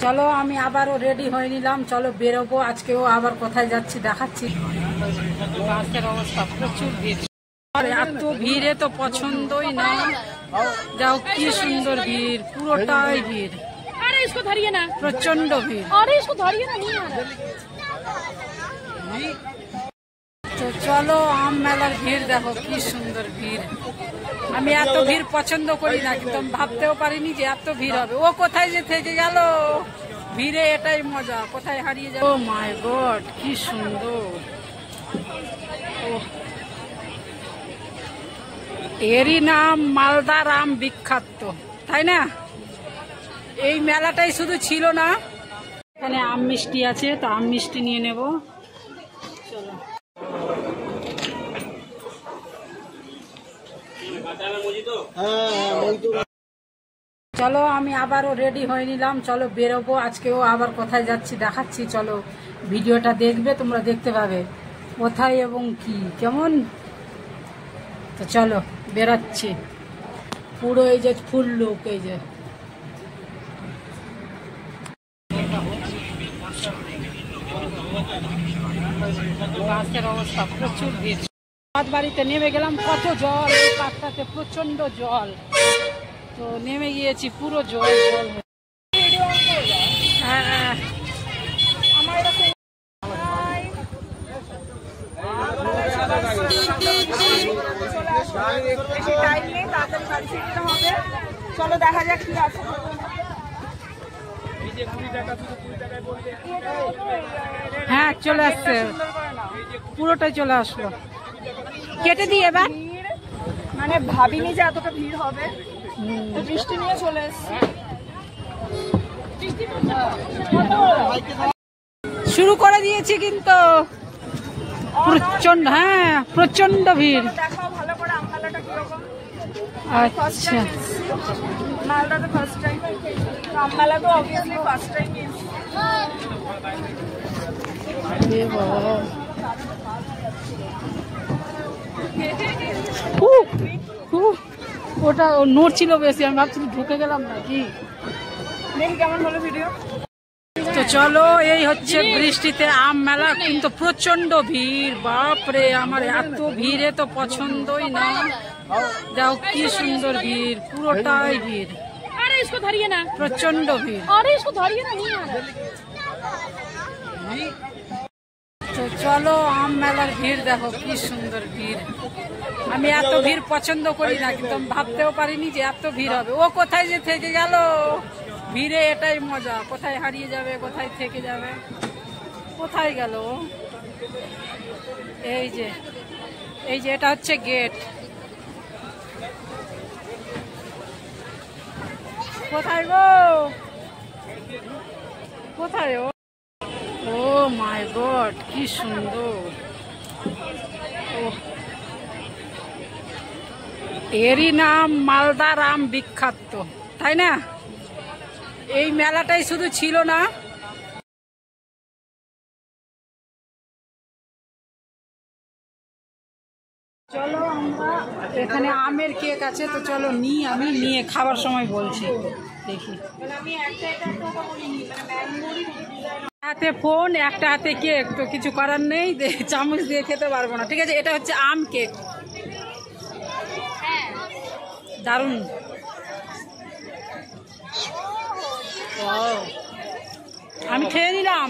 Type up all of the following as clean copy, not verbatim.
চলো আমি আবারও রেডি হয়ে নিলাম, চলো বেরোবো। আজকেও আবার কোথায় যাচ্ছি দেখাচ্ছি। বাসের অবস্থা প্রচুর ভিড়, এত ভিড়ে তো পছন্দই না। যাও কি সুন্দর ভিড়, পুরোটাই ভিড়, প্রচন্ড ভিড়। তো চলো আম মেলার ভিড় দেখো কি সুন্দর ভিড়। আমি এত ভিড় পছন্দ করি না, কিন্তু আমি ভাবতেও পারিনি যে এত ভিড় হবে। ও কোথায় যে থেকে গেল ভিড়ে, এটাই মজা, কোথায় হারিয়ে যাবে। ও মাই গড কি সুন্দর। এরই নাম মালদার আম বিখ্যাত, তাই না? এই মেলাটাই শুধু ছিল না, এখানে আম মিষ্টি আছে, তো আম মিষ্টি নিয়ে নেব। চলো চলো আমি আবারও রেডি হয়ে নিলাম, চলো বেরোবো। আজকেও আবার কোথায় যাচ্ছি দেখাচ্ছি, চলো ভিডিওটা দেখবে, তোমরা দেখতে পাবে কোথায় এবং কি কেমন। তো চলো বেরাচ্ছি, পুরো এই যে ফুল লুক, এই যে বাসের অবস্থা প্রচুর ভিড়। বাড়িতে নেমে গেলাম, কত জল এই পাশটাতে, প্রচন্ড জল। তো নেমে গিয়েছি, পুরো জল জল। হ্যাঁ চলো দেখা যাক কি আছে। হ্যাঁ চলে আসছে, পুরোটাই চলে আসলো। কেটে দিই এবার, মানে ভাবিনি যে এতটা ভিড় হবে। বৃষ্টি নিয়ে চলে এসছি, শুরু করে দিয়েছি কিন্তু প্রচন্ড, হ্যাঁ প্রচন্ড ভিড়। দেখাও ভালো করে আম মেলাটা কিরকম। আচ্ছা মালদা তো ফার্স্ট টাইম, আম মেলা তো অবভিয়াসলি ফার্স্ট টাইম। ওটা নড়ছিল বেশি, আমি ভাবছি ঢুকে গেলাম নাকি। দেখি কেমন হলো ভিডিও। তো চলো এই হচ্ছে বৃষ্টিতে আম মেলা, কিন্তু প্রচন্ড ভিড়, বাপরে আমার এত ভিড়ে তো পছন্দই না। যাও কি সুন্দর ভিড়, পুরোটাই ভিড়, প্রচন্ড ভিড়। তো চলো আম মেলার ভিড় দেখো কি সুন্দর ভিড়। আমি এত ভিড় পছন্দ করি না, কিন্তু আমি ভাবতেও পারিনি যে এত ভিড় হবে। ও কোথায় যে থেকে গেল ভিড়ে, এটাই মজা, কোথায় হারিয়ে যাবে, কোথায় থেকে যাবে, কোথায় গেল। এই যে এই যে এটা হচ্ছে গেট। কোথায় গো, কোথায় ও? ও মাই গড কি সুন্দর। এরই নাম মালদার আম বিখ্যাত, তাই না? এই মেলাটাই শুধু ছিল না, চলো আমরা এখানে আমের কেক আছে, তো চলো নিই, আমি নিয়ে খাবার সময় বলছি। দেখি হাতে ফোন, একটা হাতে কেক, তো কিছু করার নেই, চামচ দিয়ে খেতে পারবো না। ঠিক আছে, এটা হচ্ছে আম কেক, দারুণ। আমি খেয়ে নিলাম,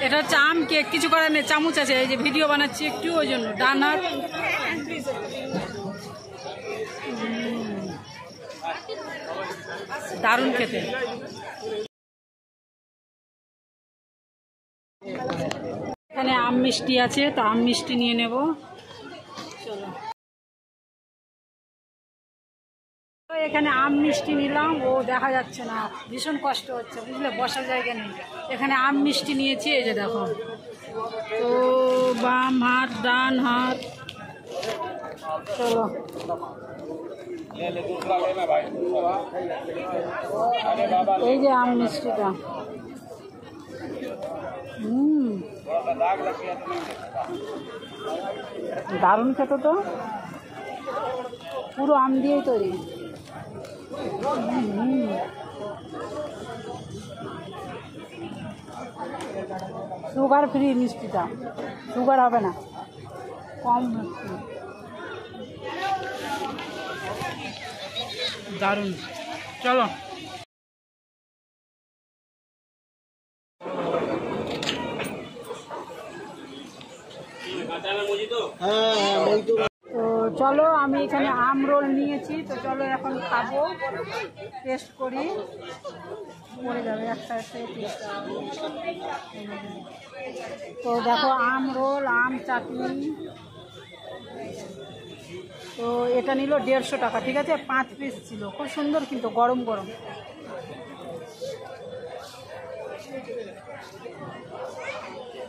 এটা হচ্ছে আম কেক, কিছু করার নেই। চামচ আছে, এই যে ভিডিও বানাচ্ছি একটু, ওই জন্য ডান হাত। দারুণ খেতে। এখানে আম মিষ্টি আছে, তো আম মিষ্টি নিয়ে নেব। চলো এখানে আম মিষ্টি নিলাম, ও দেখা যাচ্ছে না, ভীষণ কষ্ট হচ্ছে বুঝলে, বসার জায়গা নেই। এখানে আম মিষ্টি নিয়েছি, এই যে দেখো। তো বাম হাত ডান হাত, চলো এই যে আম মিষ্টিটা। দারুণ খেতে তো, পুরো আম দিয়েই তৈরি। সুগার ফ্রি মিষ্টিটা, সুগার হবে না, কম মিষ্টি, দারুণ। চলো তো চলো, আমি এখানে আম রোল নিয়েছি, তো চলো এখন খাবো, টেস্ট করি, পড়ে যাবে একসাথে। তো দেখো আম রোল, আম চাটনি, তো এটা নিল 150 টাকা, ঠিক আছে, 5 পিস ছিল, খুব সুন্দর কিন্তু গরম গরম।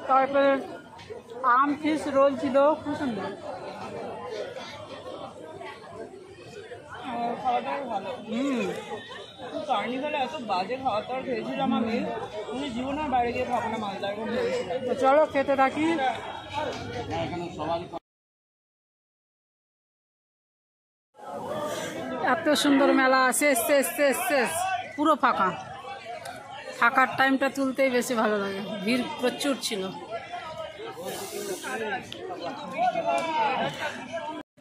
তারপরে আম ফিশ রোল ছিল, খুব সুন্দর। খাওয়াটাও ভালো। কার্নিভালে এত বাজে খাওয়া দাওয়া খেয়েছিলাম আমি, জীবনের বাইরে গিয়ে খাবো না, মালদা এখন ভেবেছিলাম। তো চলো খেতে থাকি। এত সুন্দর মেলা, শেষ শেষ শেষ শেষ, পুরো ফাঁকা। ফাঁকার টাইমটা তুলতেই বেশি ভালো লাগে, ভিড় প্রচুর ছিল।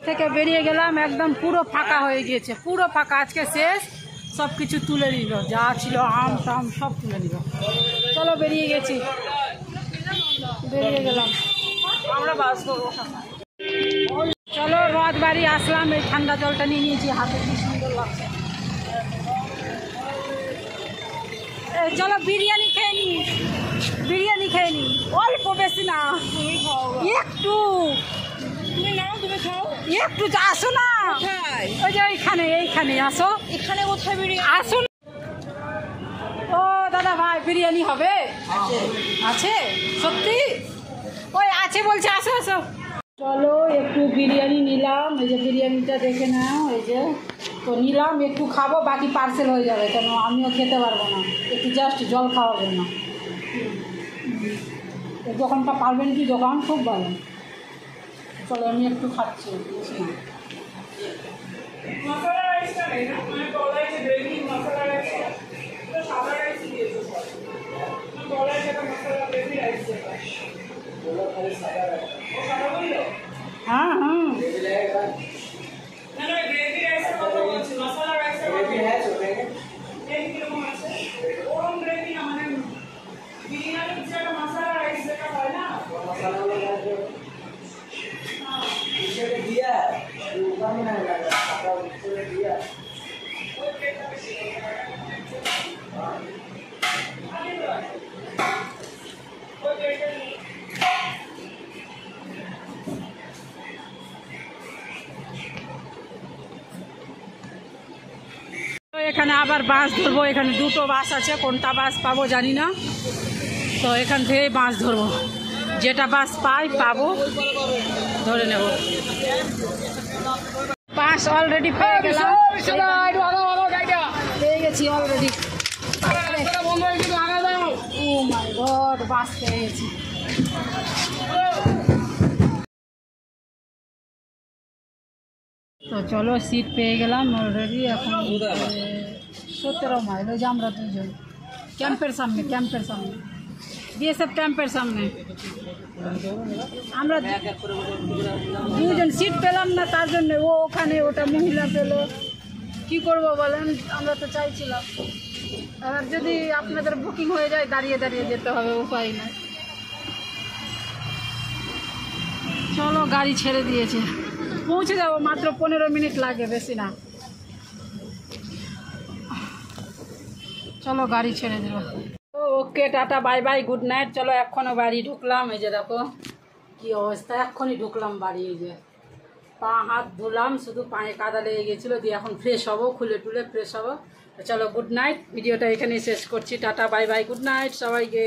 থেকে বেরিয়ে গেলাম, একদম পুরো ফাঁকা হয়ে গিয়েছে, পুরো ফাঁকা, আজকে শেষ, সব কিছু তুলে নিল, যা ছিল আম টাম সব তুলে নিল। চলো বেরিয়ে গেছি, বেরিয়ে গেলাম, আমরা বাস করবো। চলো রথ বাড়ি আসলাম, এই ঠান্ডা জলটা নিয়ে নিয়েছি হাতে, কি সুন্দর লাগছে। চলো বিরিয়ানি খেয়ে নি, বিরিয়ানি খেয়ে নি, অল্প বেশি না, তুমি খাও, একটু, তুমি নাও, তুমি খাও, একটু আসো না, ওই যে এইখানে, এইখানে আসো, এখানে কোথায় বিরিয়ানি? আসুন। ও দাদা ভাই, বিরিয়ানি হবে? আছে সত্যি? ওই আছে বলছে, আসো আসো। চলো একটু বিরিয়ানি নিলাম, এই যে বিরিয়ানিটা দেখে নাও, এই যে, তো নিলাম, একটু খাবো, বাকি পার্সেল হয়ে যাবে, কেন আমিও খেতে পারবো না, একটু জাস্ট জল খাওয়ার জন্য। এই দোকানটা পারবেন কি, দোকান খুব ভালো। চলো আমি একটু খাচ্ছি। মশলা রাইসটা নেই, মানে বলাই যে গ্রেভি মশলা রাইস, তো সাদা রাইস দিয়েছো, বলাই যেটা মশলা গ্রেভি রাইস যেটা, বলো খালি সাদা রাইস, ও সাদা বললো? হ্যাঁ হ্যাঁ, না না, গ্রেভি রাইসের কথা বলছি, মশলা রাইসের গ্রেভি আছে ওখানে, এই কিরকম আছে, ওরকম গ্রেভি না, মানে বিরিয়ানির যেটা মশলা রাইস যেটা হয় না, মশলা রাইস दिया ऊपर में नहीं लगा, ऊपर दिया। এখানে আবার বাস ধরবো, এখানে দুটো বাস আছে, কোনটা বাস পাবো জানি না, তো এখান থেকে বাস ধরবো, যেটা বাস পাই পাবো, ধরে নেব। বাস অলরেডি পেয়ে গেলাম, পেয়ে গেছি অলরেডি। ও মাই গড, বাস পেয়ে গেছি। তো চলো সিট পেয়ে গেলাম অলরেডি, এখন 17 মাইল, ওই যে আমরা দুজন ক্যাম্পের সামনে, ক্যাম্পের সামনে, বিএসএফ ক্যাম্পের সামনে। আমরা দুজন সিট পেলাম না, তার জন্য ও ওখানে, ওটা মহিলা পেল, কি করব বলেন, আমরা তো চাইছিলাম। এবার যদি আপনাদের বুকিং হয়ে যায়, দাঁড়িয়ে দাঁড়িয়ে যেতে হবে, উপায় নাই। চলো গাড়ি ছেড়ে দিয়েছে, পৌঁছে যাবো, মাত্র 15 মিনিট লাগে, বেশি না। চলো গাড়ি ছেড়ে দেবো। ওকে tata bye bye, good night. চলো এখনও বাড়ি ঢুকলাম, এই যে দেখো কি অবস্থা, এক্ষুনি ঢুকলাম বাড়ি, এই যে পা হাত ধুলাম, শুধু পায়ে কাদা লেগে গেছিলো, দিয়ে এখন ফ্রেশ হবো, খুলে টুলে ফ্রেশ হবো। চলো গুড নাইট, ভিডিওটা এখানেই শেষ করছি, tata bye bye, good night সবাইকে।